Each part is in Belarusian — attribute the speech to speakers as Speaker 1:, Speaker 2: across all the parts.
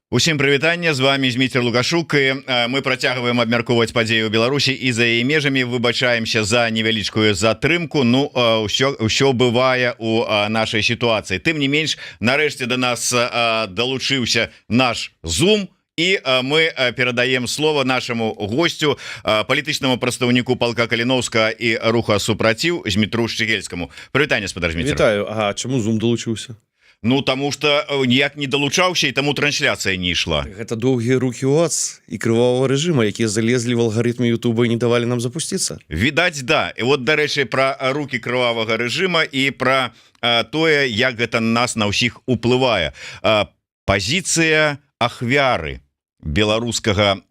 Speaker 1: Усім прывітанне, з вами Зміцер Лукашук і мы працягваем абмяркоўваць падзеі ў Беларусі і за яе межамі. Выбачаемся за невялічкую затрымку. Ну ўсё бывае у нашай сітуацыі. Тым не менш, нарэшце до нас далучыўся наш Zoom. І мы перадаем слово нашаму гостю, палітычнаму прадстаўніку палка Каліноўскага і руха супраціў Змітру Шчыгельскаму. Прывітанне, спадар Зміцер.
Speaker 2: Вітаю. Ага, чаму Zoom далучыўся?
Speaker 1: Ну, таму што ніяк не далучаўся і таму трансляцыя не ішла.
Speaker 2: Гэта доўгія рукі ОАЦ і крывавага рэжыма, якія залезлі в алгарытмы Ютуба і не давалі нам запусціцца.
Speaker 1: Відаць, да. І вот, дарэчы, пра рукі крывавага рэжыма і пра тое, як гэта нас на ўсіх уплывае. Пазіцыя ахвяры беларускага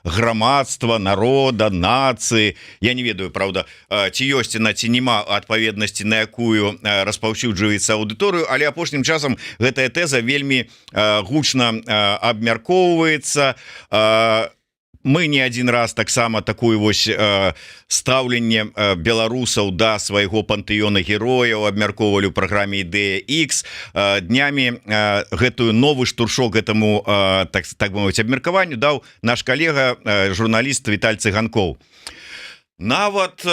Speaker 1: грамадства, народа, нацыі. Я не ведаю, правда, ці ёсць на ці няма адпаведнасці, на якую распаўсюджваецца аўдыторыю, але апошнім часам гэтая тэза вельмі гучна абмяркоўваецца. Мы не один раз таксама такую вось стаўленне беларусаў да свайго пантэёна герояў абмяркоўвалі ў праграме Ідэя X. Днямі гэтую новы штуршок гэтаму, так бы мовіць, абмеркаванню даў наш калега, журналіст Віталь Цыганкоў. Нават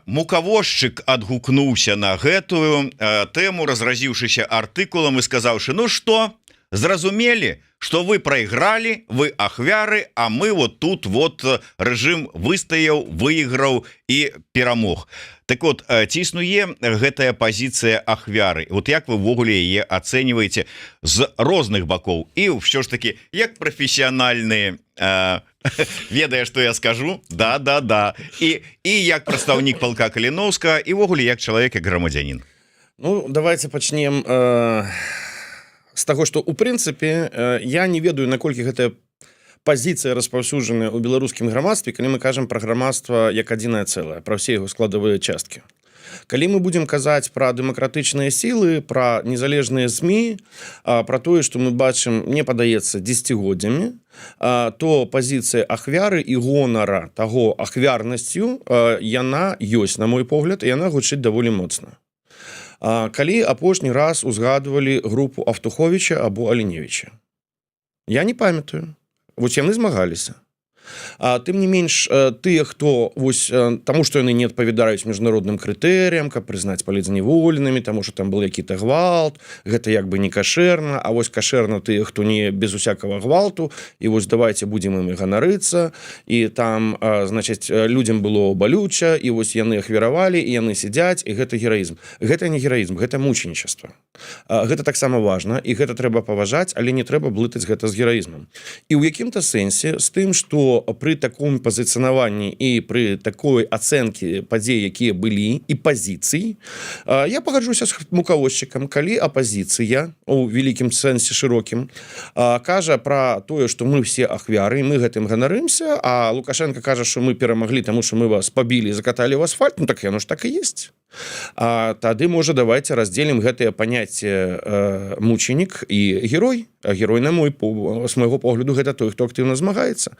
Speaker 1: мукавозчык адгукнуўся на гэтую тэму, разразіўшыся артыкулам і сказаўшы: ну што, зразумелі, что вы проиграли, вы ахвяры, а мы вот тут вот рэжым выстаяў, выйграў і перамог. Так вот, ці існуе гэтая пазіцыя ахвяры? Вот як вы ввогуле яе ацэньваеце з розных бакоў? І ўсё ж таки, як прафесіянальныя, ведае, што я скажу, да. І як прадстаўнік палка Каліноўскага, і ввогуле як чалавек, як грамадзянін.
Speaker 2: Ну, давайте пачнем з таго, што у прынцыпе я не ведаю, наколькі гэтая пазіцыя распаўсюджаная ў беларускім грамадстве, калі мы кажам пра грамадства як адзінае цэлае, пра ўсе яго складавыя часткі. Калі мы будзем казаць пра дэмакратычныя сілы, пра незалежныя ЗМІ, пра тое, што мы бачым, мне падаецца, дзесяцігоддзямі, то пазіцыя ахвяры і гонара таго ахвярнасцю, яна ёсць, на мой погляд, і яна гучыць даволі моцна. Калі апошні раз узгадывалі групу Автуховіча або Аліневіча? Я не памятаю. Вось яны змагаліся. Тым не менш, тыя, хто таму, што яны не адпавядаюць міжнародным крытэрыям, каб прызнаць палітзняволенымі, таму што там был які-то гвалт, гэта як бы не кашэрна, а вось кашэрна тыя, хто не без усякага гвалту, і вось давайте будзем імі ганарыцца, і там, значыць, людзям было балюча, і вось яны ахвяравалі, і яны сядзяць, і гэта гераізм. Гэта не гераізм, гэта мученічества. Гэта таксама важна, і гэта трэба паважаць, але не трэба блытаць гэта з гераізмам. І ў якім-то сэнсе з тым, што пры таком пазіцыянаванні і пры такой ацэнкі падзей, якія былі, і пазіцый, я пагаджуся з мукавозчыкам, калі апазіцыя у вялікім сэнсе шырокім кажа пра тое, што мы все ахвяры, мы гэтым ганарымся, а Лукашенко кажа, што мы перамаглі, таму што мы вас пабілі, закаталі ў асфальт, ну так яно ж так і есть. Тады, можа, давайте раздзелім гэтае паняцце мученік і герой. Герой, з майго погляду, гэта той, хто актыўна змагаецца.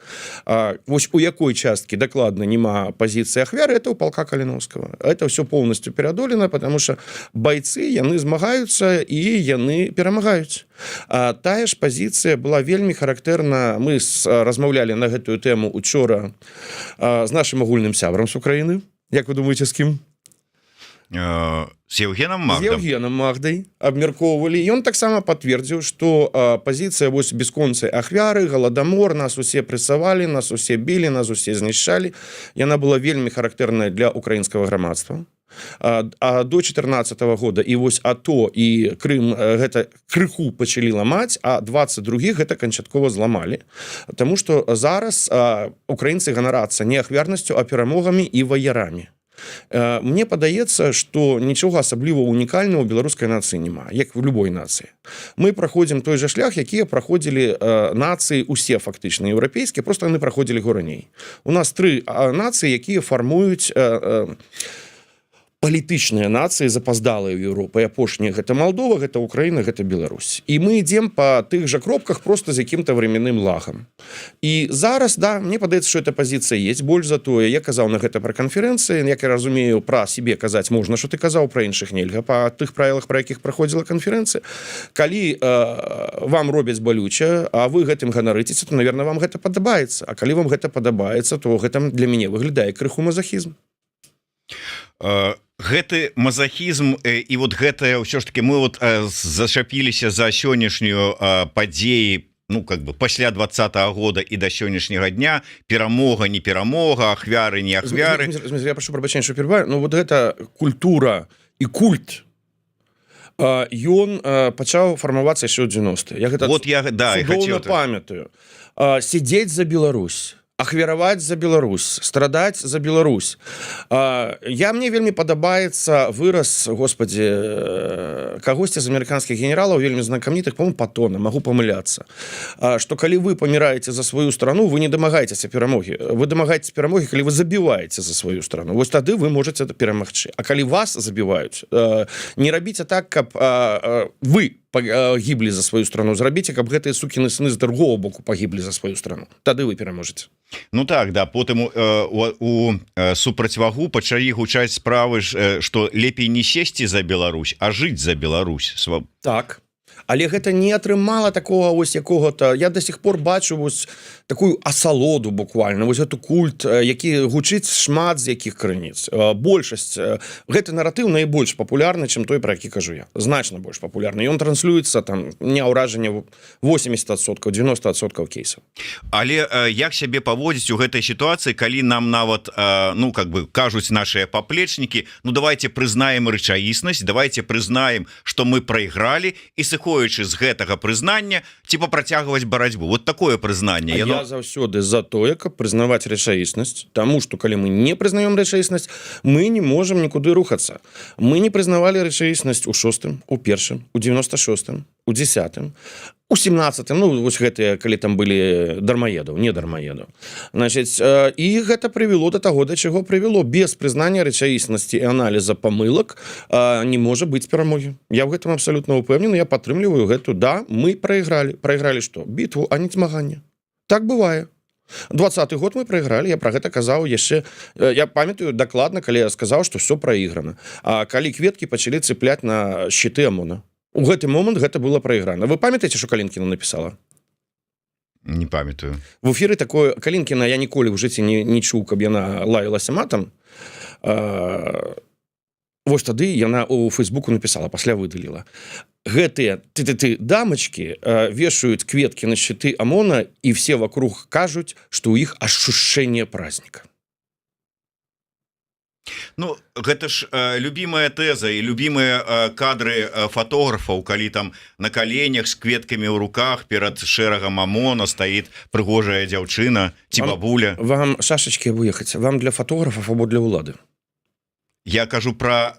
Speaker 2: Вось у якой часткі дакладна няма пазіцыі ахвяры, это ў палка Каліноўскага. Это ўсё поўнасцю перадолена, потому что байцы, яны змагаюцца і яны перамагаюць. Тая ж пазіцыя была вельмі характэрна. Мы размаўлялі на гэтую тэму учора з нашым агульным сябрам з Украіны. Як вы думаеце, з кім?
Speaker 1: З Евгенам Магдам.
Speaker 2: З Евгенам Магдай абмяркоўвалі. Ён таксама пацвердзіў, што пазіцыя вось бясконцай ахвяры, галадамор, нас усе прэсавалі, нас усе білі, нас усе знішчалі. Яна была вельмі характэрная для украінскага грамадства. До 2014 года і вось АТО і Крым гэта крыху пачалі ламаць, а 22 гэта канчаткова зламалі. Таму што зараз украінцы ганарацца не ахвярнасцю, а перамогамі і ваярамі. Мне падаецца, што нічога асабліва унікальнага ў беларускай нацыі няма, як в любой нацыі. Мы праходзім той жа шлях, якія праходзілі нацыі усе фактычна еўрапейскія, проста яны праходзілі го раней. У нас 3 нацыі, якія фармуюць палітычныя нацыі запаздалыя ў Еўропы. Апошнія гэта Малдова, гэта Украіна, гэта Беларусь. І мы ідзем па тых жа кропках просто з якім-то временным лагам. І зараз, да, мне падаецца, што эта пазіцыя есть. Больш за тое, я казаў на гэта пра канферэнцыі, як я разумею, пра сябе казаць можна, што ты казаў, пра іншых нельга, па тых правілах, пра якіх праходзіла канферэнцыя. Калі вам робяць балюча, а вы гэтым ганарыцеся, то, наверное, вам гэта падабаецца. А калі вам гэта падабаецца, то гэта для мяне выглядае крыху мазахізм.
Speaker 1: Гэты мазахізм і вот гэтае ўсё ж таки мы вот зачапіліся за сённяшнюю падзеі, ну как бы пасля 20-го года і да сённяшняга дня, перамога не перамога, ахвяры не ахвяры.
Speaker 2: Я прошу прабачэння, што перабываю, ну вот гэта культура і культ, ён пачаў фармавацца яшчэ ў 90-е. Я гэта
Speaker 1: вот я, да,
Speaker 2: цудоўна памятаю. Сидзець за Беларусь, ахвяраваць за Беларусь, страдаць за Беларусь. Мне вельмі падабаецца выраз, господи, кагосьці з амерыканскіх генералаў, вельмі знакамітых, по-моему, Патона, могу памыляцца, што калі вы паміраеце за сваю страну, вы не дамагаецеся перамогі. Вы дамагаецеся перамогі, калі вы забіваеце за сваю страну. Вось тады вы можете перамагчы. А калі вас забіваюць, не рабіце так, каб вы пагіблі за сваю страну, зрабіце, каб гэтыя сукіны сыны з другого боку пагіблі за сваю страну. Тады вы пераможаце.
Speaker 1: Ну так, да, потым у супрацьвагу пачалі гучаць справы, што лепей не сесці за Беларусь, а жыць за Беларусь.
Speaker 2: Так. Але гэта не атрымала такого ось якога-то, я до сих пор бачу вось такую асалоду буквально, вось эту культ, які гучыць шмат з якіх крыніц. Большасць, гэты наратыў найбольш папулярны, чым той, пра які кажу я. Значна больш папулярны. Ён транслюецца там не ўражанне 80%, 90% кейсаў.
Speaker 1: Але як сябе паводзіць у гэтай сітуацыі, калі нам нават, ну как бы кажуць нашыя паплечнікі, ну давайте прызнаем рэчаіснасць, давайте прызнаем, што мы прайгралі, і сыходзячы з гэтага прызнання типа працягваць барацьбу. Вот такое прызнанне.
Speaker 2: Я заўсёды за тое, каб прызнаваць рэчаіснасць, таму што калі мы не прызнаём рэчаіснасць, мы не можам нікуды рухацца. Мы не прызнавалі рэчаіснасць у 6-м, у 1-м, у 96-м, у 10-м, у 17-м, ну вось гэтыя, калі там былі дармаедаў, не дармаедаў. Значыць, і гэта прывяло да таго, да чаго прывяло. Без прызнання рэчаіснасці і аналіза памылак не можа быць перамогі. Я в гэтым абсалютна упэўнены, я падтрымліваю гэту, да, мы прайгралі. Прайгралі што? Бітву, а не змаганне. Так бывае. 20-й год мы прайгралі, я пра гэта казаў яшчэ, я памятаю дакладна, калі я сказаў, што все праіграна. А калі кветкі пачалі цыпляць на шчыты ОМОНа. У гэты момант гэта было прайграна. Вы памятаеце, што Калінкіна напісала?
Speaker 1: Не памятаю.
Speaker 2: В эфіры такое, Калінкіна я ніколі ў жыцці не чуў, каб яна лаялася матам. Вось тады яна у Фейсбуку напісала, пасля выдаліла. Гэтыя дамачкі вешаюць кветкі на шчыты ОМОНа, і все вокруг кажуць, што ў іх ашушэнне праздніка.
Speaker 1: Ну, гэта ж любімая тэза і любімыя кадры фотографаў, калі там на каленях з кветкамі ў руках перад шэрагам ОМОНа стаіць прыгожая дзяўчына ці бабуля.
Speaker 2: Вам шашачкі выехаць, вам для фотографаў або для ўлады?
Speaker 1: Я кажу про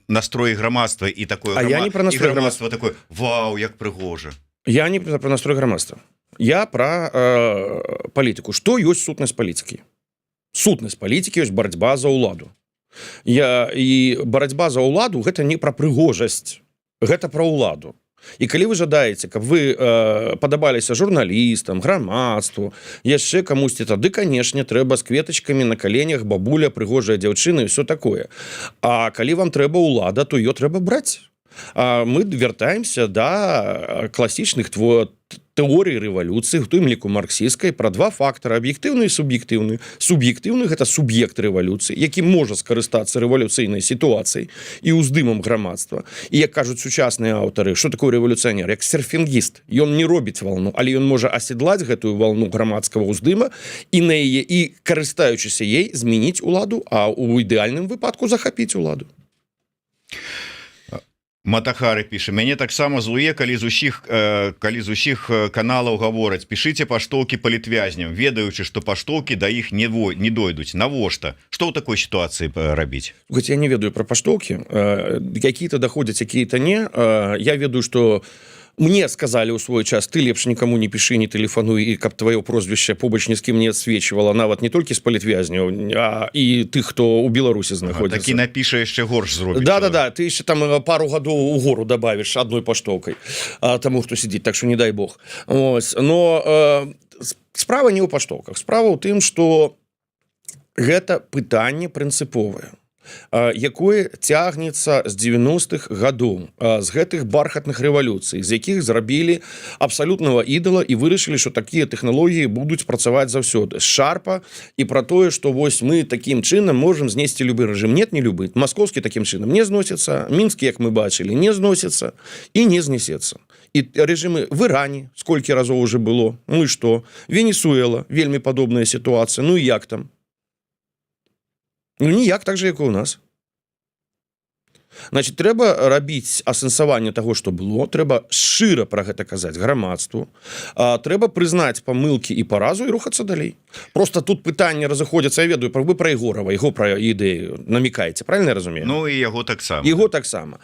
Speaker 1: настрой грамадства і такое.
Speaker 2: А я не про настрой грамадства.
Speaker 1: Такое, вау, як прыгожа.
Speaker 2: Я не про настрой грамадства. Я про палітыку. Што ёсць сутнасць палітыкі? Сутнасць палітыкі ёсць барацьба за ўладу. І барацьба за ўладу гэта не пра прыгожасць, гэта пра ўладу. І калі вы жадаеце, каб вы падабаліся журналістам, грамадству, яшчэ камусьці, тады, канешне, трэба з кветачкамі на каленях, бабуля, прыгожая дзяўчына і ўсё такое. А калі вам трэба ўлада, то ее трэба браць. Мы вяртаемся да класічных тэорый рэвалюцыі, у тым ліку марксісцкай, пра два фактары: аб'ектыўны і суб'ектыўны. Суб'ектыўны гэта суб'ект рэвалюцыі, які можа скарыстацца рэвалюцыйнай сітуацыяй і ўздымам грамадства. І як кажуць сучасныя аўтары, што такое рэвалюцыянер? Як серфінгіст. Ён не робіць валну, але ён можа аседлаць гэтую валну грамадскага ўздыма і на яе, і карыстаючыся ей, змяніць уладу, а ў ідэальным выпадку захапіць уладу.
Speaker 1: Матахары піша: мяне таксама злуе, калі з усіх каналаў гавораць: пішыце паштоўкі палітвязням, ведаючы, што паштоўкі да іх не дойдуць. Навошта? Што ў такой сітуацыі рабіць?
Speaker 2: Я не ведаю пра паштоўкі, якія-то даходзяць, якія-то не. Я ведаю, што Мне сказали ў свой час, ты лепш никому не пішы, не тэлефануй, і каб твоё прозвішча побач ні з кім не адсвечвала, нават не толькі з палітвязняў, а і тых, хто ў Беларусі знаходзіцца.
Speaker 1: Такі напіша яшчэ горш зробіць.
Speaker 2: Да, ты яшчэ там пару гадоў у гору добавіш адной паштоўкай таму, хто сидзіць, так што не дай бог. Ось. Но справа не ў паштоўках, справа ў тым, што гэта пытанне прынцыповае, якое цягнецца з 90-х гадоў, з гэтых бархатных рэвалюцый, з якіх зрабілі абсалютнага ідала і вырашылі, што такія тэхналогіі будуць працаваць заўсёды. З шарпа і пра тое, што вось мы такім чынам можам знесці любы рэжым. Нет, не любы. Маскоўскі такім чынам не зносіцца, мінскі, як мы бачылі, не зносіцца і не знесецца. І рэжымы в Іране сколькі разоў уже было. Ну і што? Венесуэла, вельмі падобная сітуацыя. Ну і як там? Ну, ніяк, так же, як і у нас. Значит, трэба рабіць асэнсаванне таго, што было, трэба шчыра пра гэта казаць грамадству, трэба прызнаць памылкі і паразу і рухацца далей. Просто тут пытанне разыходзяцца, я ведаю, вы пра Егорова, яго пра ідэю намікаеце, правильно я разумею?
Speaker 1: Ну і яго таксама.
Speaker 2: Яго таксама.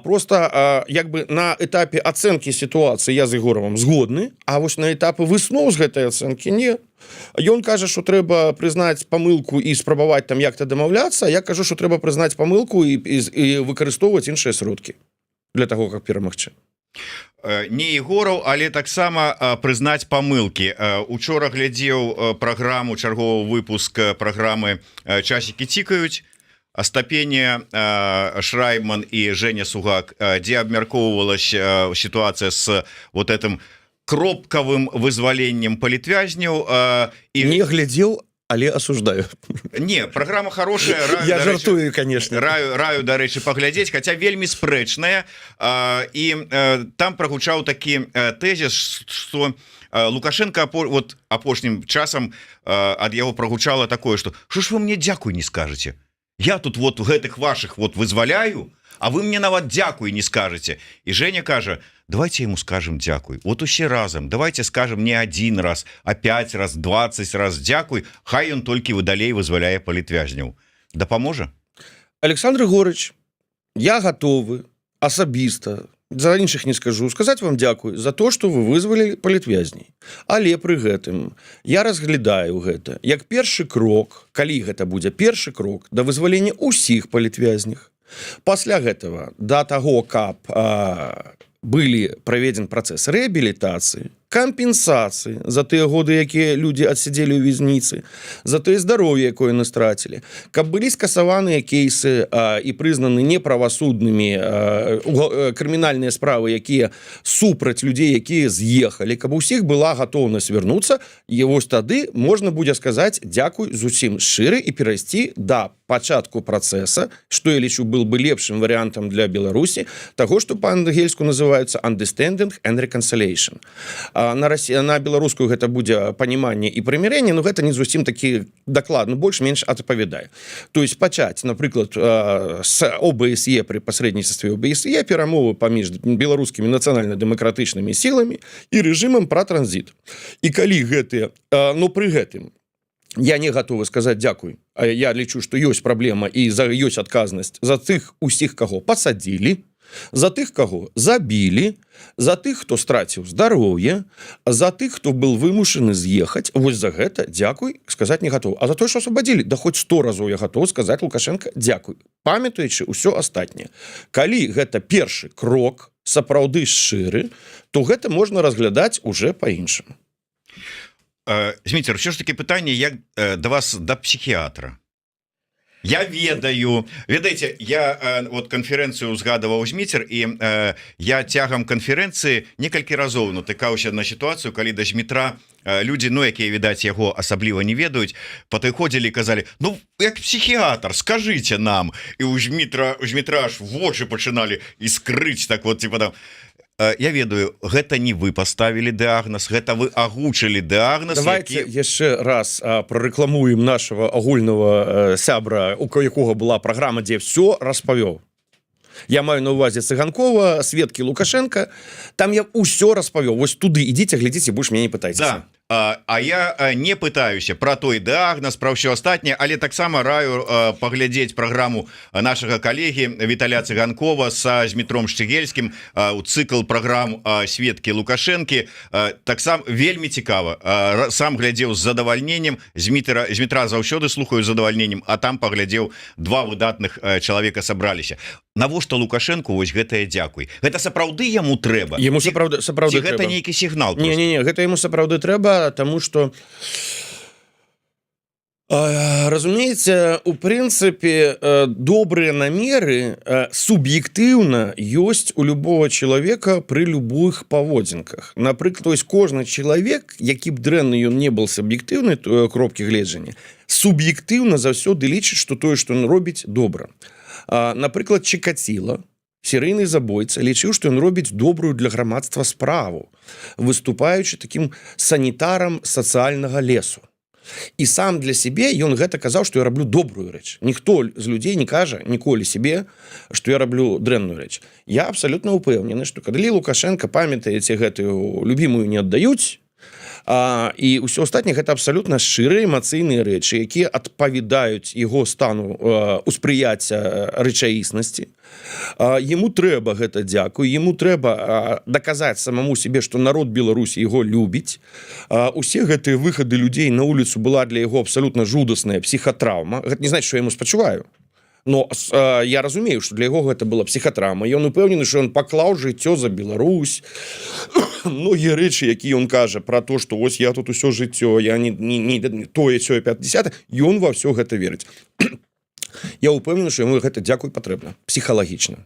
Speaker 2: Просто як бы на этапе ацэнкі сітуацыі я з Егоровым згодны, а вось на этапе высноў з гэтай ацэнкі не. Ён кажа, што трэба прызнаць памылку і спрабаваць там як-то дамаўляцца, а я кажу, што трэба прызнаць памылку і выкарыстоўваць іншыя сродкі для таго, как перамагчы.
Speaker 1: Не Егораў, але таксама прызнаць памылкі. Учора глядзеў праграму, чарговы выпуск праграмы «Часікі цікаюць», Остапене Шрайман і Женя Сугак, дзе абмяркоўвалася сітуацыя з вот этим кропкавым вызваленнем палітвязняў.
Speaker 2: Не глядзеў, але осуждаю.
Speaker 1: Не, программа хорошая.
Speaker 2: Я жартую, конечно.
Speaker 1: Раю, дарэчы, паглядзець, хаця вельмі спрэчная. І там прагучаў такі тэзіс, што Лукашенко вот апошнім часам ад яго прагучала такое, што ж вы мне дзякуй не скажаце? Я тут вот гэтых ваших вот вызваляю, а вы мне нават дзякуй не скажете. И Женя кажа, давайте ему скажем дзякуй. Вот усе разом, давайте скажем не 1 раз, а 5 раз, 20 раз дзякуй, хай ён толькі далей вызваляе палітвязняў. Дапаможа?
Speaker 2: Александр Егорыч, я готовы асабіста, за іншых не скажу, сказаць вам дзякуй за то, што вы вызвалілі палітвязней. Але пры гэтым я разглядаю гэта як першы крок, калі гэта будзе першы крок да вызвалення ўсіх палітвязнях. Пасля гэтага, да таго, каб былі праведзен працэс рэабілітацыі, кампенсацыі за тыя годы, якія людзі адсядзелі ў вязніцы, за тое здароўе, якое яны страцілі, каб былі скасаваныя кейсы і прызнаны неправасуднымі крымінальныя справы, якія супраць людзей, якія з'ехалі, каб у ўсіх была гатоўнасць вярнуцца, і вось тады можна будзе сказаць дзякуй зусім шчыры і перайсці да пачатку працэса, што я лічу был бы лепшым варыянтам для Беларусі, таго, што па-ангельску называецца understanding and reconciliation. На беларускую гэта будзе паніманне і прымірэнне, но гэта не зусім такі дакладно, больш-менш адпавядае. То есть пачаць, напрыклад, з ОБСЕ пры пасрэдніцтве ОБСЕ перамовы паміж беларускімі нацыянальна-дэмакратычнымі сіламі і рэжымам пра транзіт. І калі гэтыя, но пры гэтым я не гатовы сказаць дзякуй, а я лічу, што ёсць праблема і ёсць адказнасць за тых усіх, каго пасадзілі, за тых, каго забілі, за тых, хто страціў здароўе, за тых, хто был вымушаны з'ехаць. Вось за гэта дзякуй сказаць не гатоў. А за тое, што асвабадзілі, да хоць 100 разоў я гатоў сказаць Лукашенко дзякуй, памятаючы ўсё астатняе. Калі гэта першы крок, сапраўды шчыры, то гэта можна разглядаць уже па-іншаму.
Speaker 1: Зміцер, все ж таки пытанне як да вас, да псіхіатра. Я ведаю, ведаеце, я вот канферэнцыю узгадываў Зміцер, і я цягам канферэнцыі некалькі разоў натыкаўся на сітуацыю, калі да Змітра людзі, ну, якія, відаць, яго асабліва не ведаюць, падыходзілі і казалі, ну, як псіхіатр, скажыце нам. І у Змітра аж вочы пачыналі іскрыць, так вот, типа там. Я ведаю, гэта не вы паставілі дыагноз, гэта вы агучылі дыагноз.
Speaker 2: Давайте яшчэ раз прарэкламуем нашего агульнага сябра, у якога была праграма, дзе все распавёў. Я маю на увазе Цыганкова, Светкі Лукашенко. Там я ўсё распавёў. Вось туды ідзіце, глядзіце, больш мяне не пытайцеся.
Speaker 1: Да. А я не пытаюся про той дыагноз, про ўсё астатняе, але таксама раю паглядзець праграму нашага калегі Віталя Цыганкова з Змітром Шчыгельскім у цыкл праграм Светкі Лукашэнкі. Таксама вельмі цікава, сам глядзеў з задавальненнем, Змітра заўсёды слухаю з задавальненнем, а там паглядзеў два выдатных чалавека сабраліся. Навошта Лукашенко вось гэтае дзякуй? Гэта сапраўды яму трэба?
Speaker 2: Яму сапраўды
Speaker 1: гэта
Speaker 2: трэба.
Speaker 1: нейкі сігнал?
Speaker 2: Не, гэта яму сапраўды трэба, таму што разумееце, у прынцыпе добрыя намеры суб'ектыўна ёсць у любого чалавека пры любых паводзінках. Напрыклад, то есть кожны чалавек, які б дрэнны ён не был суб'ектыўнай кропкі гледжання, суб'ектыўна заўсёды лічыць, што тое, што ён робіць, добра. Напрыклад, Чикатило, серыйны забойца, лічыў, што ён робіць добрую для грамадства справу, выступаючы такім санітарам сацыяльнага лесу. І сам для сябе ён гэта казаў, што я раблю добрую рэч. Ніхто з людзей не кажа ніколі сябе, што я раблю дрэнную рэч. Я абсалютна ўпэўнены, што калі Лукашенко, памятаеце, гэтую любімую не аддаюць, і ўсё астатняе гэта абсалютна шчырыя эмацыйныя рэчы, якія адпавядаюць яго стану ўспрыяцця рэчаіснасці. Яму трэба гэта дзякуй, яму трэба даказаць самому себе, што народ Беларусі яго любіць. Усе гэтыя выхады людзей на вуліцу была для яго абсалютна жудасная псіхатраўма. Гэта не значыць, што я яму спачуваю. Но я разумею, што для яго гэта была псіхатрама. Ён упэўнены, што ён паклаў жыццё за Беларусь. Многія рэчы, якія ён кажа пра то, што вось я тут усё жыццё, я не тое, сёе, 50, ён ва ўсё гэта верыць. Я упэўнены, што яму гэта дзякуй патрэбна, псіхалагічна.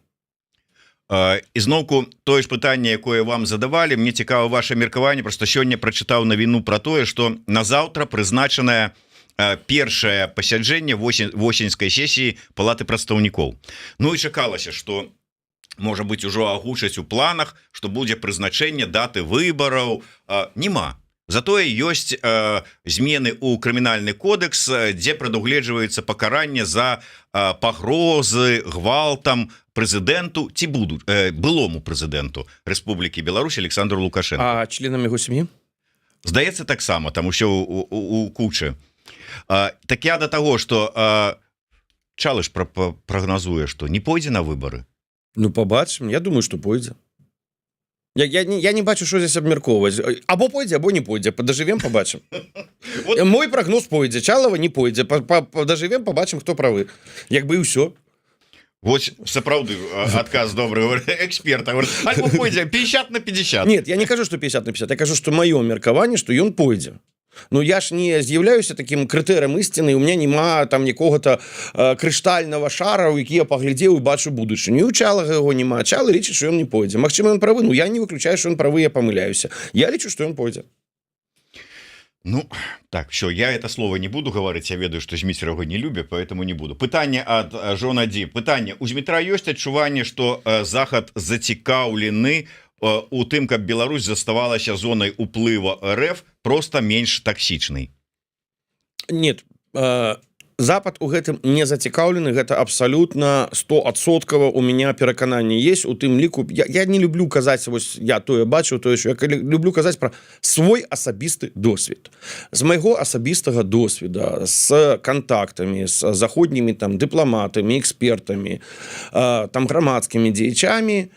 Speaker 1: І зноўку тое ж пытанне, якое вам задавалі, мне цікава ваше меркаванне, проста сёння прачытаў навіну пра тое, што назаўтра прызначанае першае пасяджэнне восеньскай сесіі палаты прадстаўнікоў. Ну і чакалася, што можа быць ужо агучаць у планах, што будзе прызначэнне даты выбараў. Нема. Затое ёсць змены ў крымінальны кодекс, дзе прадугледжваецца пакаранне за пагрозы гвалтам прэзідэнту ці былому прэзідэнту Рэспублікі Беларусь Александру Лукашенко.
Speaker 2: А членам яго сям'і?
Speaker 1: Здаецца, таксама, там усё у кучы. Так я до таго, што Чалыш прагназуе, што не пойдзе на выбары.
Speaker 2: Ну, побачым, я думаю, што пойдзе. Я не бачу, що здесь абмяркоўваць. Або пойдзе, або не пойдзе. Падажывем, побачым. Мой прогноз пойдзе, Чалава не пойдзе. Падажывем, побачым, хто правы. Як бы і ўсё.
Speaker 1: Вось сапраўды адказ добры эксперта. Альбо пойдзе 50 на 50.
Speaker 2: Нет, я не кажу, што 50 на 50. Я кажу, што маё меркаванне, што ён пойдзе. Ну, я ж не з'яўляюся таким крытэрам ісціны, у меня няма там якога-то крыштальнага шара, у які я паглядзеў і бачу будучыню. У Чалага яго няма. Чалы лічыць, што ён не пойдзе. Магчыма, ён правы, ну я не выключаю, што ён правы, я памыляюся. Я лічу, што ён пойдзе.
Speaker 1: Ну, так, все, я это слово не буду говорить, я ведаю, что Зміцер его не любит, поэтому не буду. Пытанне от Жона Ди. Пытанне. У Змітра ёсць адчуванне, што Захад зацікаўлены у тым, каб Беларусь заставалася зонай уплыва РФ просто менш таксічнай?
Speaker 2: Нет, Запад у гэтым не зацікаўлены, гэта абсалютна 100% у меня перакананне есть, у тым ліку я не люблю казаць, вось я тое бачу, тое, що я люблю казаць пра свой асабісты досвед. З майго асабістага досведа, з кантактамі, з заходнімі там дыпламатамі, экспертамі, там грамадскімі дзеячамі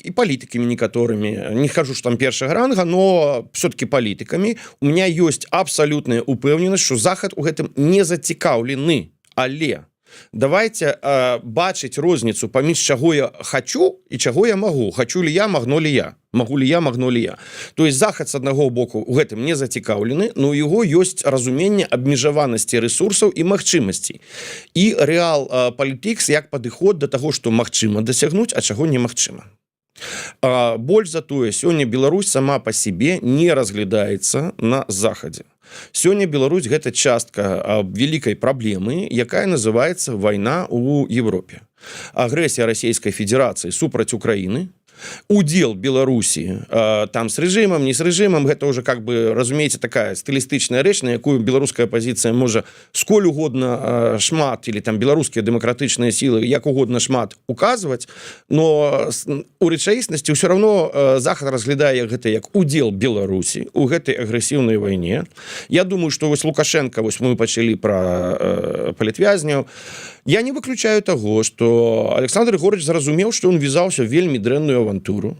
Speaker 2: і палітыкамі некаторымі. Не кажу, што там першага ранга, но все-таки палітыкамі. У меня ёсць абсалютная упэўненасць, што Захад у гэтым не зацікаўлены. Але давайте бачыць розніцу паміж чаго я хочу і чаго я магу. Хочу ли я, магно ли я? Магу ли я, магно ли я? То есть Захад з аднаго боку у гэтым не зацікаўлены, но у яго ёсць разуменне абмежаванасці рэсурсаў і магчымасцей. І рэал палітыкс як падыход да таго, што магчыма дасягнуць, а чаго немагчыма. Больш за тое, сёння Беларусь сама па сябе не разглядаецца на Захадзе. Сёння Беларусь гэта частка вялікай праблемы, якая называецца вайна ў Европе. Агрэсія Расійскай Федэрацыі супраць Украіны удел Беларусі там с рэжымам, не с рэжымам, гэта уже как бы, разумееце, такая стылістычная рэч, на якую беларуская пазіцыя можа сколь угодно шмат, или там беларускія дэмакратычныя сілы як угодно шмат указваць, но у рэчаіснасці ўсё равно Захад разглядае гэта як удел Беларусі у гэтай агрэсіўнай вайне. Я думаю, что вось Лукашенко, вось мы пачалі про палітвязняў, я не выключаю того, что Александр Егорович зразумеў, что он ввязаўся вельмі дрэнную авантуру,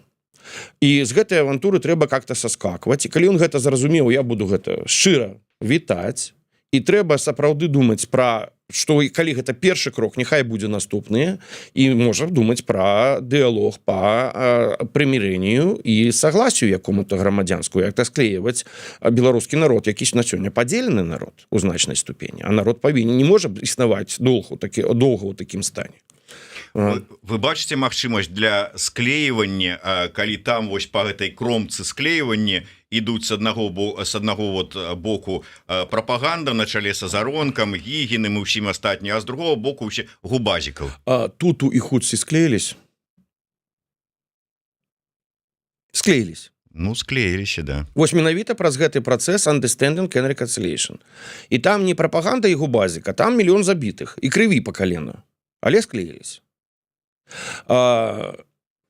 Speaker 2: і з гэтай авантуры трэба как-то соскакваць, і калі он гэта зразумеў, я буду гэта шчыра вітаць, і трэба сапраўды думаць пра, што калі гэта першы крок, няхай будзе наступны, і можа думаць пра дыялог па прымірэнню і согласию якому-то грамадзянскую, як-то склеиваць беларускі народ, які на сёння падзелены народ у значнай ступені, а народ павінен, не можа існаваць доўга ў такім стане.
Speaker 1: Вы бачыце магчымасць для склеивання, калі там вось по гэтай кромцы склеивання ідуць с аднаго вот боку прапаганда на чале с Азаронкам, Гігіным і ўсім астатнім, а з другого боку ўсе губазікаў.
Speaker 2: Туту і Хутсі склеились? Склеились.
Speaker 1: Ну, склеіліся, да.
Speaker 2: Вось менавіта праз гэты працэс Understanding and Reconciliation. І там не прапаганда і губазіка, там мільён забітых і крыві па калена, але склеились.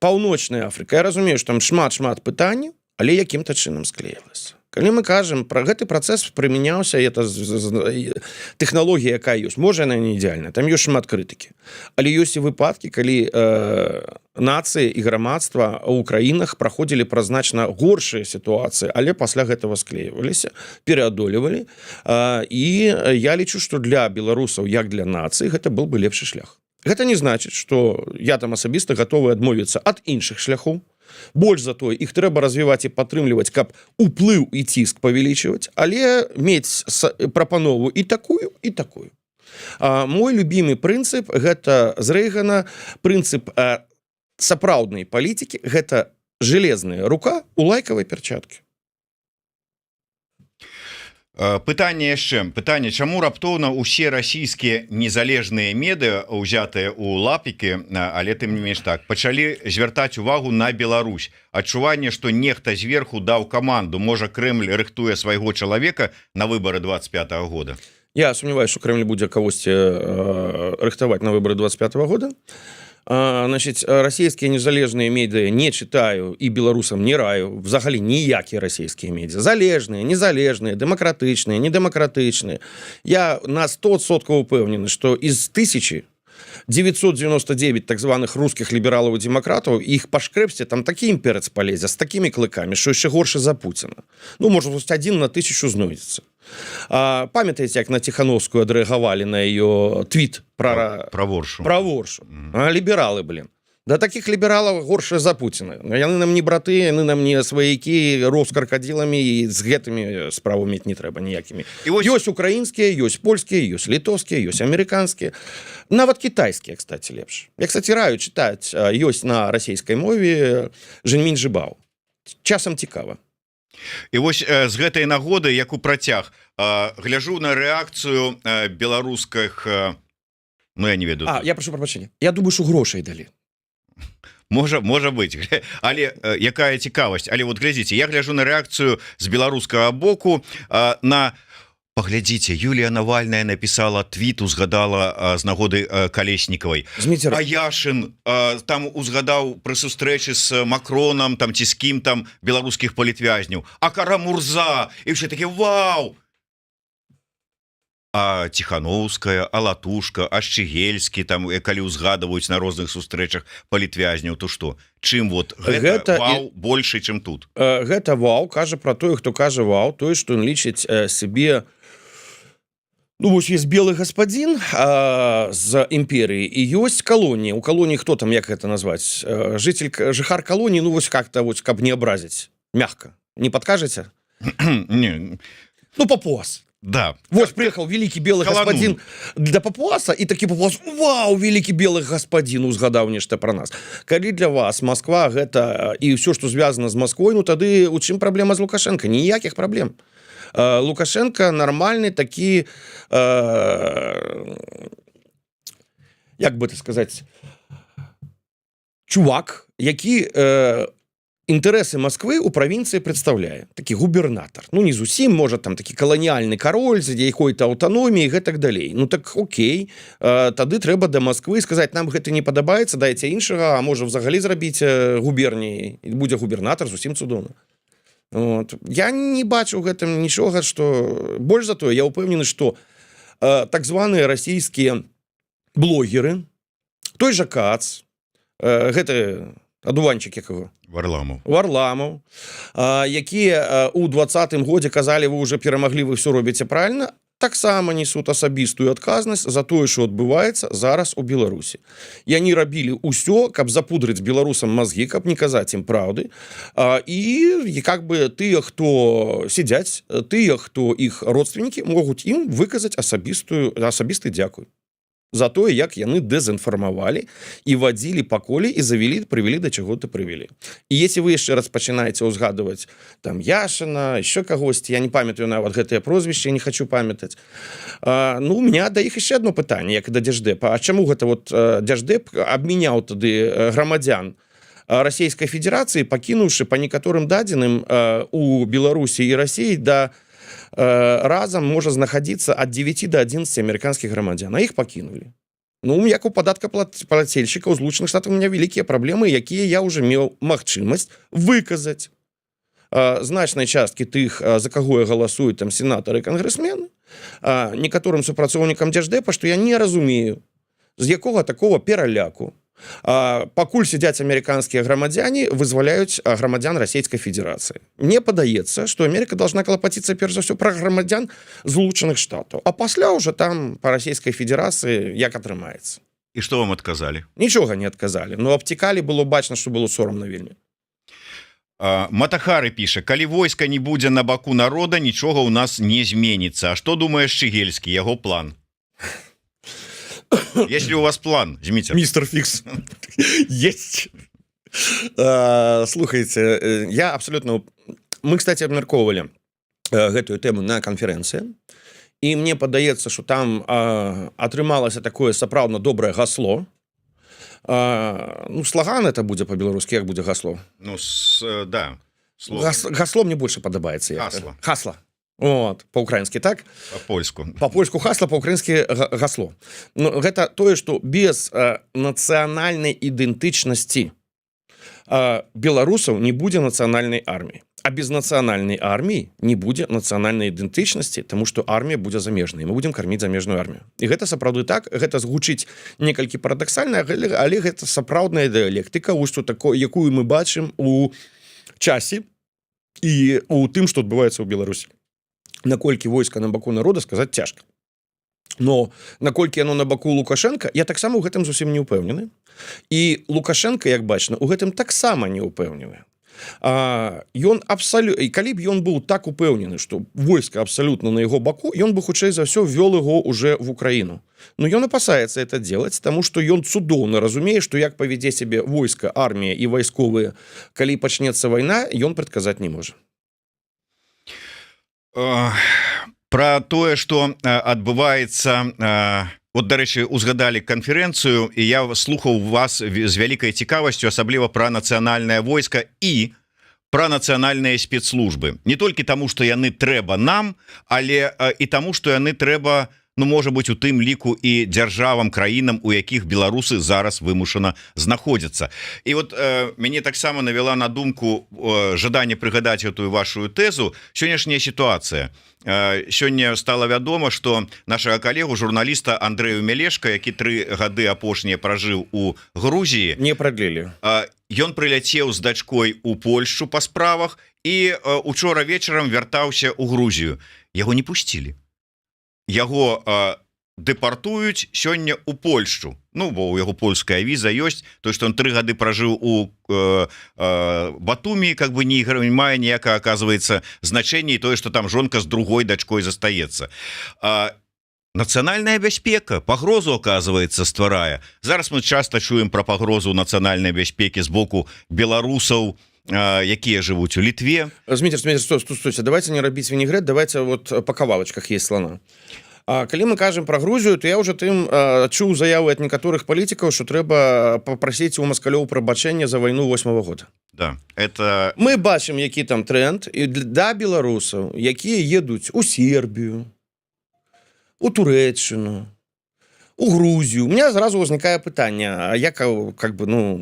Speaker 2: Паўночная Афрыка, я разумею, што там шмат пытанняў, але якім-то чынам склеілася. Калі мы кажам пра гэты працэс, прымяняўся тэхналогія, якая ёсць, можа яна не ідэальная, там ёсць шмат крытыкі, але ёсць і выпадкі, калі нацыі і грамадства ў краінах праходзілі праз значна горшыя сітуацыі, але пасля гэтага склеіваліся, пераадолевалі, і я лічу, што для беларусаў, як для нацыі, гэта был бы лепшы шлях. Гэта не значыць, што я там асабіста гатовы адмовіцца ад іншых шляхоў. Больш за тое, іх трэба развіваць і падтрымліваць, каб уплыў і ціск павялічваць, але мець прапанову і такую, і такую. Мой любімы прынцып, гэта з Рэйгана, прынцып сапраўднай палітыкі, гэта жалезная рука у лайкавай перчаткі.
Speaker 1: Пытанне яшчэ, чаму раптоўна усе расійскія незалежныя медыа, узятыя ў лапікі, але тым не менш так, пачалі звяртаць увагу на Беларусь. Адчуванне, што нехта зверху даў каманду, можа Крэмль рыхтуе свайго чалавека на выбары 25-го года.
Speaker 2: Я сумняваюсь, што Крэмль будзе кагосьці рыхтаваць на выбары 25-го года. Значит, расійскія незалежныя медыа не чытаю і беларусам не раю, взагалі ніякія расійскія медыа. Залежныя, незалежныя, дэмакратычныя, недэмакратычныя. Я на 100% упэўнены, што из 1999 так званых русских лібералаў і дэмакратаў, іх пашкрэпсце, там такі імперец палезе з такімі клыкамі, што яшчэ горшы за Пуціна. Ну, можа, 1 на 1000 знойдзецца. Памятаеце, як на Тихановскую адрэагавалі на ее твіт про Воршу? Лібералы, блин. Да таких лібералаў горшая за Пуціна. Яны нам не браты, яны нам не сваякі, рос крокодиламі, і з гэтымі справу мець не трэба ніякімі. Ёсць украінскія, ёсць польскія, ёсць літоўскія, ёсць амерыканскія, нават кітайскія, кстати, лепш. Я, кстати, раю чытаць, ёсць на расійскай мове Жэньмінь Жыбао. Часам цікава.
Speaker 1: І вось з гэтай нагоды, як у працяг, гляжу на рэакцыю беларускіх, ну я не ведаю.
Speaker 2: Я прашу прабачэння. Я думаю, што грошай далі.
Speaker 1: Можа быць, але якая цікавасць. Але вот глядзіце, я гляжу на рэакцыю з беларускага боку на... Паглядзіце, Юлія Навальная написала твіт, узгадала з нагоды Калеснікавай. А Яшин там узгадаў пры сустрэчы з Макронам, там ці з кім там беларускіх палітвязняў. А Карамурза, і ўсе такі вау! А Тихановская, а Латушка, а Шчыгельскі, там, калі ўзгадваюць на розных сустрэчах палітвязняў, то што? Чым вот гэта вау больше, чым тут?
Speaker 2: Гэта вау, кажа пра тое, хто кажа вау, тое, што ён лічыць сябе. Ну, вось есть белый господин з імперыі, і ёсць калонія. У калоніі хто там, як гэта назваць? Жыхар калоніі, ну, вось как-то, вось, каб не абразіць. Мягка. Не падкажаце?
Speaker 1: Не.
Speaker 2: Ну, Папуас.
Speaker 1: Да.
Speaker 2: Вот приехал великий белый господин для Папуаса, и такі Папуас, вау, великий белый господин, узгадаў нешта про нас. Калі для вас Москва гэта і ўсё, што звязана з Москвой, ну тады у чым праблема з Лукашенко? Ніякіх праблем. Лукашенко нормальный такі, як бы это сказать, чувак, які інтарэсы Москвы ў правінцыі прадстаўляе, такі губернатар, ну не зусім, можа там такі каланіяльны кароль з якой-то аўтаноміяй, гэтак далей. Ну так окей, тады трэба да Москвы сказаць, нам гэта не падабаецца, дайце іншага, а можа взагалі зрабіць губерніі, будзе губернатар, зусім цудоўна. Вот. Я не бачу ў гэтым нічога, што больш за тое, я ўпэўнены, што так званыя расійскія блогеры, той жа Кац, гэта адуванчык якого? Варламаў, якія ў 20-м годзе казалі, вы ўжо перамаглі, вы ўсё робіце правільна, таксама несуць асабістую адказнасць за тое, што адбываецца зараз у Беларусі. Яны рабілі ўсё, каб запудрыць беларусам мазгі, каб не казаць ім праўды. І как бы тыя, хто сядзяць, тыя, хто іх родственнікі, могуць ім выказаць асабісты дзякуй за тое, як яны дэзінфармавалі і вадзілі па коле і прывялі да чаго-то прывялі. І если вы яшчэ раз пачынаеце ўзгадваць там Яшына, еще кагосьці, я не памятаю нават гэтае прозвішча, не хочу памятаць. Ну, у меня да іх яшчэ одно пытанне, як да Дзярждэпа. А чаму гэта вот Дзярждэп абмяняў тады грамадзян Расійскай Федэрацыі, пакінуўшы па некаторым дадзеным у Беларусі і Расіі разам можа знаходзіцца ад 9 до 11 амерыканскіх грамадзян, а іх пакінулі. Ну, як у падаткаплацельшчыка ў Злучаных Штатах у меня вялікія праблемы, якія я ўжо меў магчымасць выказаць значнай часткі тых, за каго я галасую, там сенатары і кангрэсмены, некаторым супрацоўнікам Дзярждэпа, што я не разумею, з якога такого пераляку пакуль сядзяць амерыканскія грамадзяне, вызваляюць грамадзян Расійскай Федэрацыі. Мне падаецца, што Амерыка должна клапаціцца перш за ўсё пра грамадзян Злучаных Штатаў, а пасля ўжо там па Расійскай Федэрацыі як атрымаецца.
Speaker 1: І што вам адказалі?
Speaker 2: Нічога не адказалі, но абцікалі, было бачна, што было сорамна вельмі.
Speaker 1: Матахары піша: калі войска не будзе на баку народа, нічога ў нас не зменіцца. А што думае Шчыгельскі, яго план? Есть ли у вас план, Змитер?
Speaker 2: Мистер Фикс. Есть. Слухайте, я абсолютно... Мы, кстати, абмяркоўвалі гэтую тэму на канферэнцыі, і мне падаецца, што там атрымалася такое сапраўдна добрае гасло. Ну, слаган это будзе по-беларускі, як будзе гасло?
Speaker 1: Ну, да.
Speaker 2: Гасло мне больше падабаецца. Хасла. Вот, по-украінскі так, по-польску хасла, по-украінскі гасло. Ну, гэта тое, што без нацыянальнай ідэнтычнасці беларусаў не будзе нацыянальнай арміі, а без нацыянальнай арміі не будзе нацыянальнай ідэнтычнасці, таму што армія будзе замежнай, мы будзем карміць замежную армію. І гэта сапраўды так, гэта згучыць некалькі парадаксальна, але гэта сапраўдная дыялектыка, якую мы бачым у часе і у тым, што адбываецца ў Беларусі. Наколькі войска на баку народа, сказаць цяжка. Но наколькі яно на баку Лукашенка, я таксама ў гэтым зусім не ўпэўнены. І Лукашенка, як бачна, у гэтым таксама не ўпэўнены. І калі б ён быў так упэўнены, што войска абсалютна на яго баку, ён бы хутчэй за ўсё ввёл яго уже в Украіну. Но ён апасаецца это делать, таму што ён цудоўна разумее, што як павядзе сябе войска, армія і вайсковыя, калі пачнецца вайна, ён прадказаць не можа.
Speaker 1: Про тое, што адбываецца, вот, дарэчы, узгадалі канферэнцыю, і я слухаў вас з вялікай цікавасцю, асабліва пра нацыянальнае войска і пра нацыянальныя спецслужбы. Не толькі таму, што яны трэба нам, але і таму, што яны трэба, ну, можа быць, у тым ліку і дзяржавам, краінам, у якіх беларусы зараз вымушана знаходзяцца. І вот мяне таксама навяла на думку жаданне прыгадаць гэтую вашу тэзу сённяшняя сітуацыя. Сёння стала вядома, што нашага калегу, журналіста Андрэю Мелешка, які 3 гады апошнія пражыў у Грузіі,
Speaker 2: не прадлілі.
Speaker 1: Ён прыляцеў з дачкой у Польшчу па справах і учора вечарам вяртаўся ў Грузію. Яго не пусцілі. Яго дэпартуюць сёння ў Польшчу. Ну, бо у яго польская віза ёсць, то што он 3 гады пражыў у Батумі, как бы не мае ніякае, оказывается, значэнне, і тое, што там жонка з другой дачкой застаецца. Нацыянальная бяспека пагрозу, оказывается, стварае. Зараз мы часто чуем пра пагрозу нацыянальнай бяспекі з боку беларусаў, якія жывуць у Літве.
Speaker 2: Зміцер, стойте, давайте не рабіць вінегрэт, давайте вот по кавалочках есть слона. А калі мы кажам пра Грузію, то я ўжо тым чуў заявы ад некаторых палітыкаў, што трэба папрасіць у маскалёў прабачэння за вайну 8-го года.
Speaker 1: Да, это...
Speaker 2: Мы бачым, які там тренд, і да беларусаў, якія едуць у Сербію, у Турэччыну, у Грузію. У меня зразу возникае пытанне, а як, как бы, ну,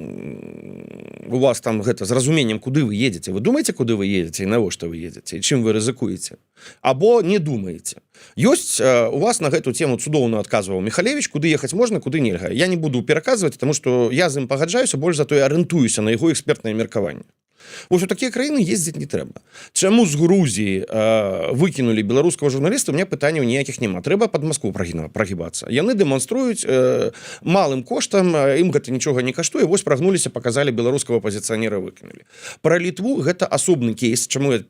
Speaker 2: у вас там гэта з разуменнем, куды вы едзеце? Вы думаеце, куды вы едзеце і навошта вы едзеце? І чым вы рызыкуеце? Або не думаеце? Ёсць у вас на гэту тему цудоўна адказваў Михалевич, куды ехаць можна, куды нельга. Я не буду пераказваць, таму што я з ім пагаджаюся, больш за то я арыентуюся на яго экспертнае меркаванне. Вось у такія краіны ездзіць не трэба. Чаму з Грузіі выкінулі беларускага журналіста, у меня пытанняў ніякіх няма. Трэба пад Маскву прагібацца. Яны дэманструюць малым коштам, ім гэта нічога не каштуе, вось прагнуліся, паказалі беларускага апазіцыянера выкінулі. Пра Літву гэта асобны кейс, чаму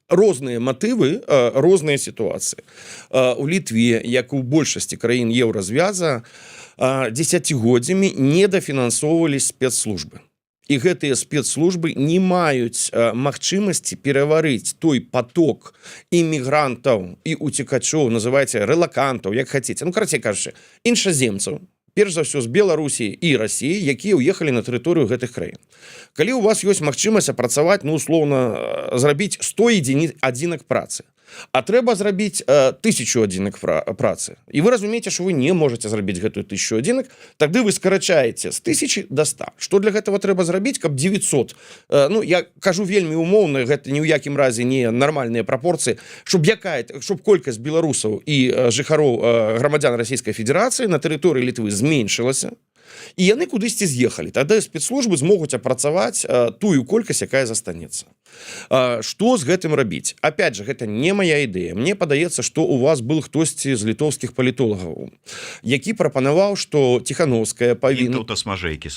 Speaker 2: розныя матывы, розныя сітуацыі. У Літве, як у большасці краін еўразвяза, дзесяцігоддзямі недафінансоўвалі спецслужбы. І гэтыя спецслужбы не маюць магчымасці пераварыць той поток імігрантаў і уцекачоў, называйце рэлакантаў, як хацеце. Ну, карацей кажучы, іншаземцаў, перш за ўсё з Беларусі і Расіі, якія ўехалі на тэрыторыю гэтых краін. Калі у вас ёсць магчымасць апрацаваць, ну, условна, зрабіць 100 адзінак працы, а трэба зрабіць 1000 адзінак працы. І вы разумееце, што вы не можаце зрабіць гэтую 1000 адзінак, тады вы скарачаеце з 1000 до 100. Што для гэтага трэба зрабіць, каб 900? Ну, я кажу вельмі умоўна, гэта ні ў якім разе не нармальныя прапорцыі, щоб колькасць беларусаў і жыхароў грамадзян Расійскай Федэрацыі на тэрыторыі Літвы зменшылася, і яны кудысьці з'ехалі. Тады спецслужбы змогуць апрацаваць тую колькасць, якая застанецца. Што з гэтым рабіць? Опять же, гэта не моя ідэя. Мне падаецца, што у вас был хтосьці з літоўскіх палітолагаў, які прапанаваў, што Ціхановская павінна...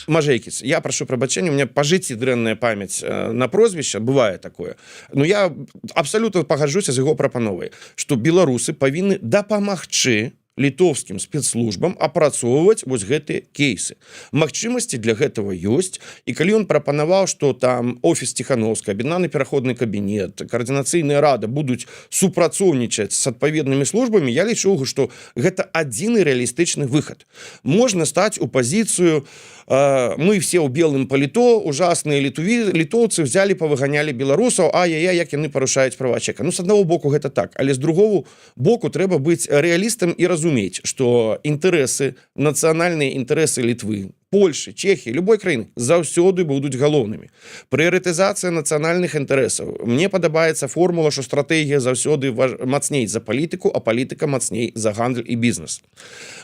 Speaker 2: Мажэйкіс. Я прашу прабачэння, у меня па жыцці дрэнная памяць на прозвішча, бывае такое. Но я абсалютна пагаджуся з яго прапановай, што беларусы павінны дапамагчы літоўскім спецслужбам апрацоўваць вось гэтыя кейсы. Магчымасці для гэтага ёсць, і калі ён прапанаваў, што там офіс Ціхановскай, аб'яднаны пераходны кабінет, каардынацыйная рада будуць супрацоўнічаць з адпаведнымі службамі, я лічу, што гэта адзіны рэалістычны выхад. Можна стаць у пазіцыю мы все ў белым паліто, ужасныя літоўцы взялі, павыганялі беларусаў, ай-яй-яй, як яны парушаюць права чалавека. Ну, з аднаго боку гэта так, але з другого боку трэба быць рэалістам і разумець, што інтарэсы, нацыянальныя інтарэсы Літвы, Польши, Чехії, любой краіны заўсёды будуць галоўнымі. Прыярытызацыя нацыянальных інтарэсаў. Мне падабаецца формула, што стратэгія заўсёды мацней за палітыку, а палітыка мацней за гандаль і бізнес.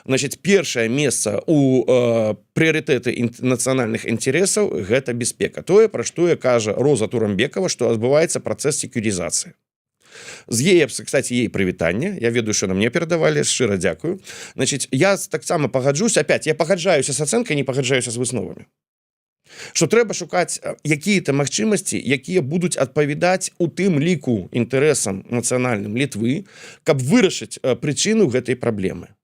Speaker 2: Значит, першае месца у прыярытэты нацыянальных інтарэсаў гэта бяспека. Тое, пра што кажа Роза Турамбекова, што адбываецца працэс секюрізацыі. З ей, кстати, ей прывітанне. Я ведаю, што на мне перадавалі, шчыра дзякую. Значит, я таксама пагаджусь, опять, я пагаджаюся з ацэнкай, не пагаджаюся з высновамі. Што трэба шукаць якія-то магчымасці, якія будуць адпавядаць у тым ліку інтарэсам нацыянальным Літвы, каб вырашыць прычыну гэтай праблемы.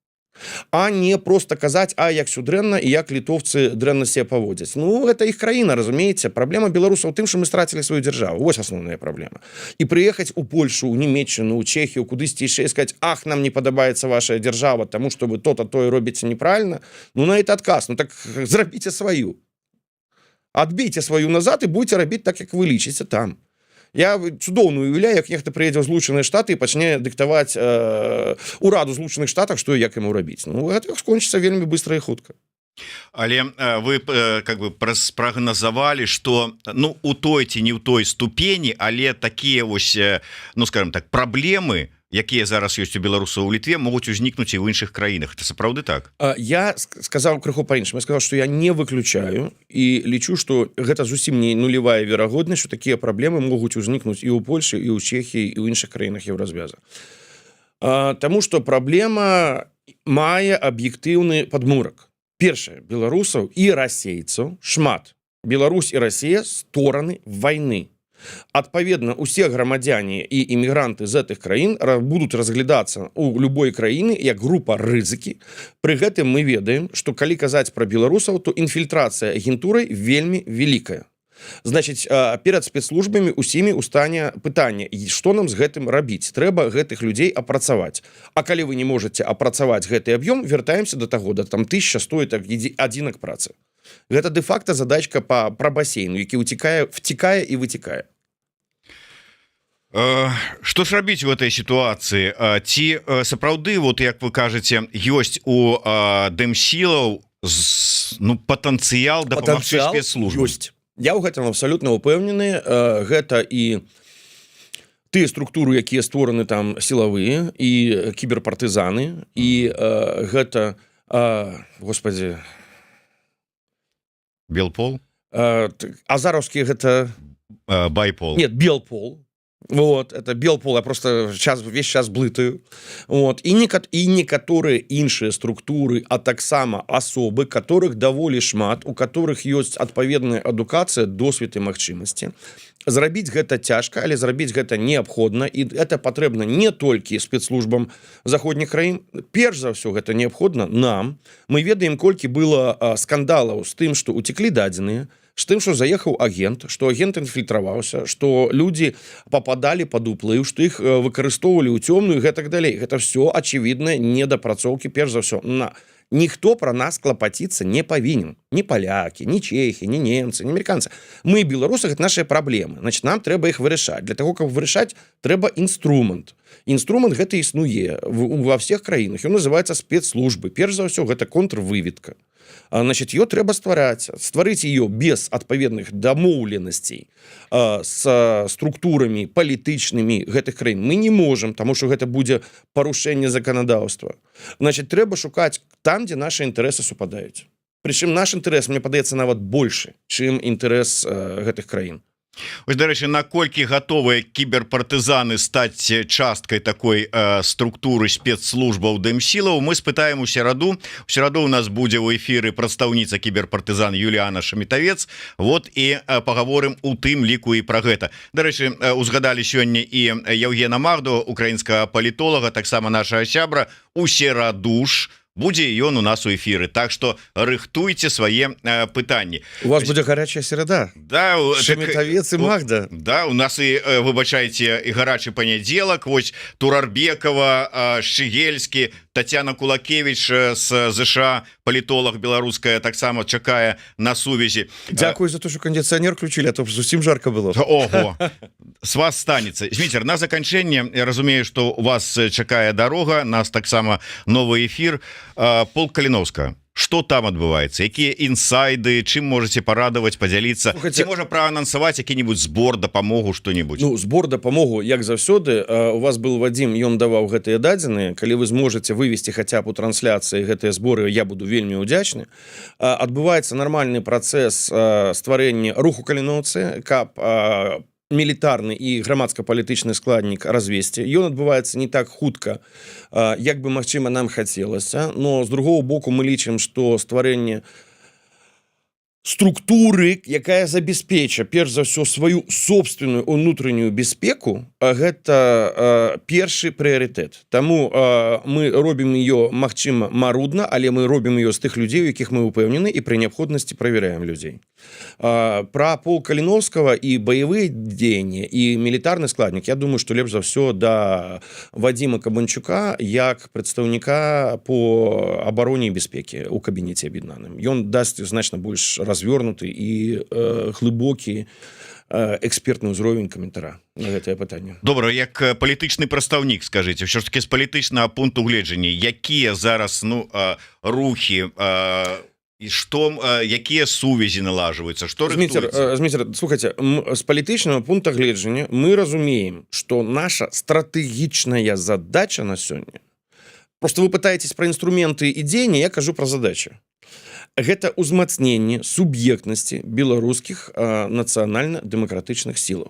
Speaker 2: А не просто казаць, як всё дрэнна і як літоўцы дрэнна себе паводзяць. Ну, гэта іх краіна, разумееце. Праблема беларусаў у тым, што мы страцілі сваю дзяржаву. Вось асноўная праблема. І прыехаць у Польшу, у Нямецчыну, у Чехію, кудысьці яшчэ сказаць, нам не падабаецца ваша дзяржава, таму што вы то-то тое робіце неправільна. Ну, на это адказ. Ну, так зрабіце сваю. Адбейце сваю назад і будзеце рабіць так, як вы лічыце там. Я цудоўна уяўляю, як нехта прыедзе ў Злучаныя Штаты і пачне дыктаваць ураду Злучаных Штатах, што і як яму рабіць. Ну, гэта скончыцца вельмі быстра і хутка.
Speaker 1: Але вы как бы спрагназавалі, што ну у той ці не ў той ступені, але такія вось, ну скажем так, праблемы, якія зараз ёсць у беларусаў у Літве, могуць узнікнуць і ў іншых краінах. Это сапраўды так?
Speaker 2: Я сказаў крыху па-іншаму. Я сказаў, што я не выключаю і лічу, што гэта зусім не нулевая верагоднасць, што такія праблемы могуць узнікнуць і ў Польшы, і ў Чехіі, і ў іншых краінах еўразвяза. Таму што праблема мае аб'ектыўны падмурак. Першае, беларусаў і расейцаў шмат. Беларусь і Расія стораны вайны. Адпаведна, усе грамадзяне і імігранты з гэтых краін будуць разглядацца у любой краіны як група рызыкі. Пры гэтым мы ведаем, што калі казаць пра беларусаў, то інфільтрацыя агентурай вельмі вялікая. Значыць, перад спецслужбамі усімі ў стане пытання, што нам з гэтым рабіць? Трэба гэтых людзей апрацаваць. А калі вы не можаце апрацаваць гэты аб'ём, вяртаемся да таго, да там 1100 адзінак працы. Гэта дэ-факта задачка пра басейну, які вцікае і выцікае.
Speaker 1: Што ж рабіць в этой сітуацыі? Ці сапраўды, вот як вы кажаце, ёсць у дэмсілаў патэнцыял дапамагчы спецслужбам?
Speaker 2: Ёсць. Я ў гэтым абсалютна ўпэўнены. Гэта і тыя структуры, якія створаны там сілавыя і кіберпартызаны, і гэта господи,
Speaker 1: Белпол?
Speaker 2: Азараўскі гэта
Speaker 1: Байпол.
Speaker 2: Нет, Белпол. Вот, это Белпол, я просто весь час блытаю. Вот. І некаторыя іншыя структуры, а таксама асобы, которых даволі шмат, у которых ёсць адпаведная адукацыя, досвед і магчымасці. Зрабіць гэта цяжка, але зрабіць гэта неабходна, і это патрэбна не толькі спецслужбам заходніх краін. Перш за ўсё гэта неабходна нам. Мы ведаем, колькі было скандалаў з тым, што уцеклі дадзеныя, з тым, што заехаў агент, што агент інфільтраваўся, што людзі пападалі пад уплыў, што іх выкарыстоўвалі ў цёмную і гэтак далей. Гэта все ачевідныя недапрацоўкі, перш за ўсё. Ніхто пра нас клапаціцца не павінен. Ні палякі, ні чехі, ні немцы, ні амерыканцы. Мы, беларусы, гэта нашыя праблемы. Значит, нам трэба іх вырашаць. Для таго, каб вырашаць, трэба інструмент. Інструмент гэта існуе ва ўсіх краінах. Ён называецца спецслужбы. Перш за ўсё, гэта контрвыведка. Значит, ее трэба стварыць ее без адпаведных дамоўленасцей с структурамі палітычнымі гэтых краін мы не можем, тому что гэта будзе парушэнне заканадаўства. Значит, трэба шукаць там, дзе наши інтарэсы супадаюць. Прычым наш інтарэс, мне падаецца, нават больше, чым інтарэс гэтых краін.
Speaker 1: Ось, дарэчы, наколькі гатовыя кіберпартызаны стаць часткай такой структуры спецслужбаў дэмсілаў, мы спытаем у сераду. У сераду у нас будзе ў эфіры прадстаўніца кіберпартызан Юліяна Шамітавец. Вот і пагаворым у тым ліку і пра гэта. Дарэчы, узгадалі сёння і Яўгена Магду, украінскага палітолага, таксама нашага сябра. У сераду ж будзе ён у нас у эфіры, так что рыхтуйте свае пытанні.
Speaker 2: У вас будзе гарячая серада.
Speaker 1: Да,
Speaker 2: Шамітавец і Магда.
Speaker 1: Да, у нас і, выбачайце, і гарачы панядзелак, вось Турарбекова, Шчыгельскі, Тацяна Кулакевич з ЗША, палітолог беларуская, таксама чакае на сувязі.
Speaker 2: Дзякую за то, что кондиционер включили, а то зусім жарко было.
Speaker 1: Ого, с вас станецца. Зміцер, на заканчэнне, я разумею, што у вас чакае дарога, нас таксама новы эфір. Полк Каліновска. Что там адбываецца? Якія інсайды, чым можете парадаваць, падзяліцца? Ці можа праанансаваць які-нибудь збор, дапамогу, што-нибудь?
Speaker 2: Ну, збор дапамогу, як заўсёды, у вас был Вадим, ён даваў гэтыя дадзеныя. Калі вы зможаце вывесці хаця б у трансляцыі гэтыя зборы, я буду вельмі ўдзячны. Адбываецца нармальны працэс стварэння руху Каліноўцы, каб мілітарны і грамадска-палітычны складнік развесці. Ён адбываецца не так хутка, як бы, магчыма, нам хацелася, но з другого боку мы лічым, што стварэнне структуры, якая забяспеча, перш за ўсё, сваю собственную унутраную бяспеку, гэта першы прыярытэт. Таму мы робім ее, магчыма, марудна, але мы робім ее з тых людзей, у якіх мы упэўнены, і пры неабходнасці правяраем людзей. Пра полк Каліновскага і баявыя дзеянні, і мілітарны складнік, я думаю, што лепш за ўсё да Вадзіма Кабанчука, як прадстаўніка по абароне і бяспекі ў кабінеце аб'яднаным. Ён дасць значна больш развернуты і глыбокі экспертны ўзровень каментара на гэтае пытанне.
Speaker 1: Добра, як палітычны прадстаўнік, скажыце, ўсё ж таки з палітычнага пункту гледжання, якія зараз рухі і што, якія сувязі налажваюцца, што рыхтуецца?
Speaker 2: Зміцер, слухайце, з палітычнага пункта гледжання мы разумеем, што наша стратэгічная задача на сёння, просто вы пытаетесь пра інструменты і дзеянні, я кажу пра задачу. Гэта ўзмацненне суб'ектнасці беларускіх нацыянальна-дэмакратычных сілаў.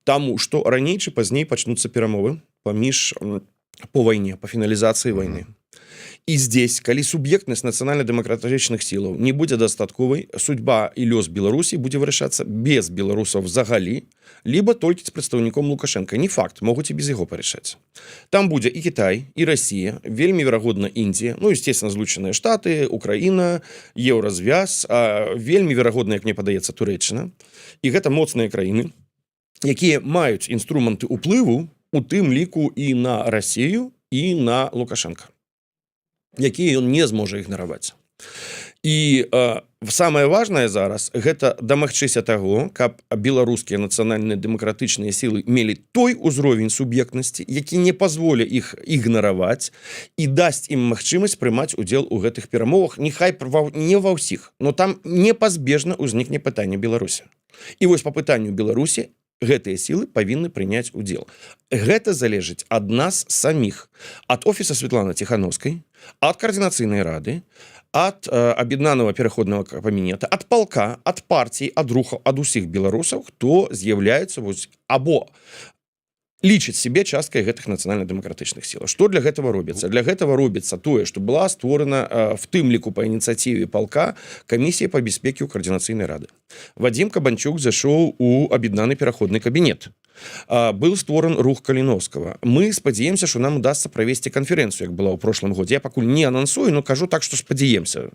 Speaker 2: Таму што раней ці пазней пачнуцца перамовы по вайне, по фіналізацыі вайны. І здесь, калі суб'ектнасць нацыянальна-дэмакратычных сілаў не будзе дастатковай, судьба і лёс Беларусі будзе вырашацца без беларусаў взагалі, либо толькі з прадстаўніком Лукашенко. Не факт, могуць і без яго парашаць. Там будзе і Кітай, і Расія, вельмі верагодна Індія, ну, естественно, Злучаныя Штаты, Украіна, Еўразвяз, вельмі верагодна, як мне падаецца, Турэччына. І гэта моцныя краіны, якія маюць інструменты ўплыву, у тым ліку і на Расію, і на Лукашенко, якія ён не зможа ігнараваць. І самае важнае зараз гэта дамагчыся таго, каб беларускія нацыянальныя дэмакратычныя сілы мелі той узровень суб'ектнасці, які не пазволя іх ігнараваць і дасць ім магчымасць прымаць удзел у гэтых перамовах, няхай не ва ўсіх, но там непазбежна ўзнікне пытанне Беларусі. І вось па пытанню Беларусі гэтыя сілы павінны прыняць удзел. Гэта залежыць ад нас саміх, ад офіса Светланы Ціхановскай, ад координацыйнай рады, ад аб'яднанага пераходнага кабінета, ад палка, ад партій, ад рухаў, ад усіх беларусаў, хто з'яўляецца або лічыць себе часткай гэтых нацыянальна-дэмакратычных сілаў. Што для гэтага робіцца? Для гэтага робіцца тое, што была створана в тым ліку па ініцыятыве палка камісія па бяспекі ў координацыйнай рады. Вадзім Кабанчук зайшоў у аб'яднаны пераходны кабінет. Был створан рух Каліновскага. Мы спадзяемся, што нам удасца правесці канферэнцыю, як была ў прошлым годзе. Я пакуль не анансую, но кажу так, што спадзяемся.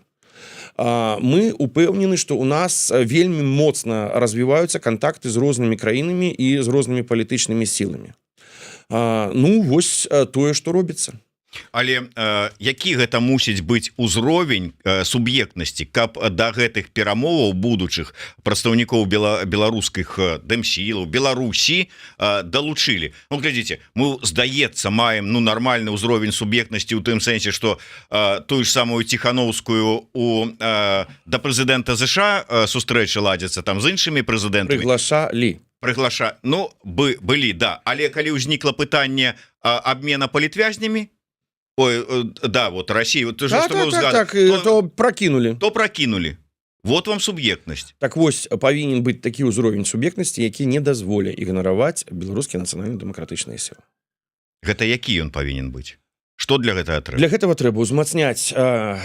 Speaker 2: Мы упэўнены, што ў нас вельмі моцна развіваюцца кантакты з рознымі краінамі і з рознымі палітычнымі сіламі. Ну, вось тое, што робіцца.
Speaker 1: Але які гэта мусіць быць узровень суб'ектнасці, каб да гэтых перамоваў будучых прадстаўнікоў беларускіх дэмсілаў Беларусі далучылі? Ну, глядзіце, мы, здаецца, маем нармальны ўзровень суб'ектнасці ў тым сэнсе, што тую ж самую Ціхановскую да прэзідэнта ЗША сустрэчы ладзяцца там з іншымі прэзідэнтамі. Былі, да. Але калі ўзнікла пытанне абмена палітвязнямі, вот Россия, то прокинули. Вот вам суб'ектнасць.
Speaker 2: Так вось, павінен быць такі ўзровень суб'ектнасці, які не дазволя ігнараваць беларускія нацыянальна-дэмакратычныя сілы.
Speaker 1: Гэта які ён павінен быць? Што для гэтага трэба?
Speaker 2: Для гэтага трэба ўзмацняць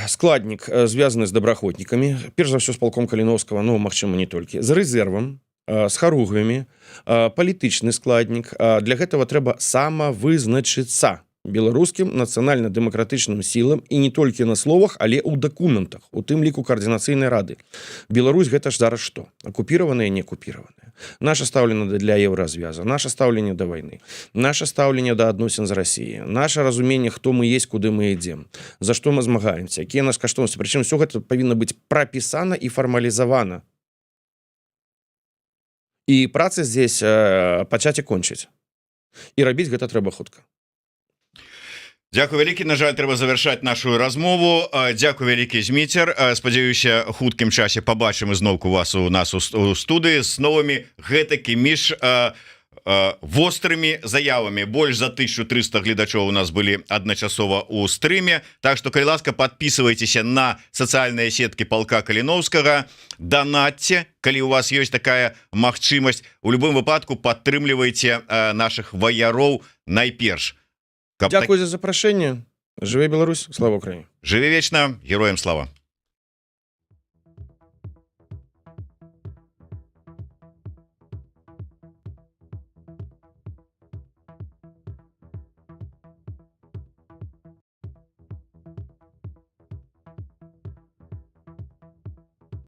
Speaker 2: складнік, звязаны з добраахвотнікамі, перш за ўсё з палком Каліновскага, ну, магчыма, не толькі, з рэзервам, з харугвамі, палітычны складнік. Для гэтага трэба самавызначыцца беларускім нацыянальна-дэмакратычным сілам і не толькі на словах, але ў дакументах, у тым ліку координацыйнай рады. Беларусь гэта ж зараз што? Акупіраваная, не акупіраваная. Наша стаўленне для еўразвяза, наша стаўленне да вайны, наша стаўленне да адносін з Расіяй, наша разуменне, хто мы есть, куды мы ідзем, за што мы змагаемся, якія нас каштоўнасці. Прычым усё гэта павінна быць прапісана і фармалізавана. І працы здесь пачаць і кончыць. І рабіць гэта трэба хутка.
Speaker 1: Дзякуй вялікі. На жаль, трэба завяршаць нашу размову. Дзякуй вялікі, Зміцер. Спадзяюся, хуткім часе пабачым ізноўку вас у нас у студыі з новымі гэтакімі ж вострымі заявамі. Больш за 1300 гледачоў у нас былі адначасова ў стрыме. Так што, калі ласка, подписывайтеся на сацыяльныя сеткі палка Каліновскага, донатьте, калі у вас ёсць такая магчымасць. У любым выпадку падтрымлівайце наших ваяроў найперш.
Speaker 2: Дякую за запрашэнне. Жыве Беларусь, слава Украіне.
Speaker 1: Жыве вечна, героям слава.